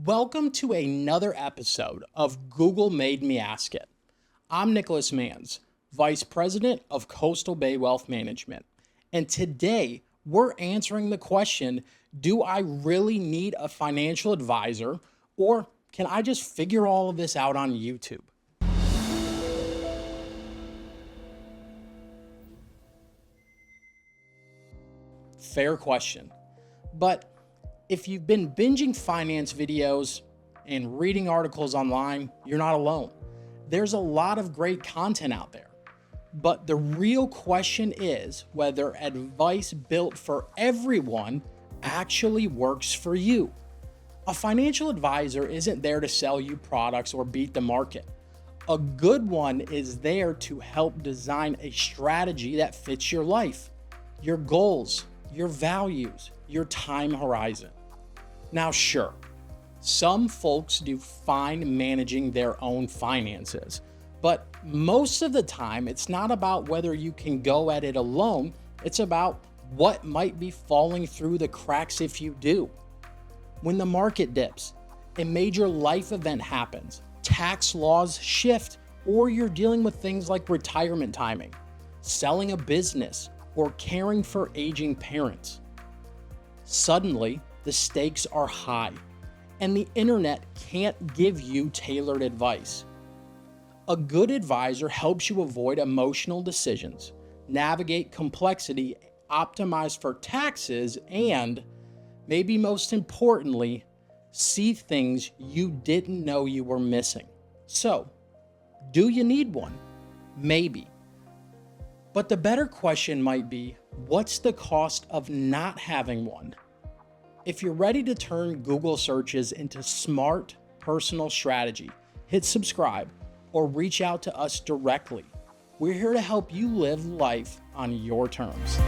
Welcome to another episode of Google Made Me Ask It. I'm Nicholas Manns, Vice President of Coastal Bay Wealth Management. And today we're answering the question, do I really need a financial advisor, or can I just figure all of this out on YouTube? Fair question. But if you've been binging finance videos and reading articles online, you're not alone. There's a lot of great content out there. But the real question is whether advice built for everyone actually works for you. A financial advisor isn't there to sell you products or beat the market. A good one is there to help design a strategy that fits your life, your goals, your values, your time horizon. Now, sure, some folks do fine managing their own finances, but most of the time it's not about whether you can go at it alone, it's about what might be falling through the cracks if you do. When the market dips, a major life event happens, tax laws shift, or you're dealing with things like retirement timing, selling a business, or caring for aging parents. Suddenly, the stakes are high, and the internet can't give you tailored advice. A good advisor helps you avoid emotional decisions, navigate complexity, optimize for taxes, and, maybe most importantly, see things you didn't know you were missing. So, do you need one? Maybe. But the better question might be, what's the cost of not having one? If you're ready to turn Google searches into smart personal strategy, hit subscribe or reach out to us directly. We're here to help you live life on your terms.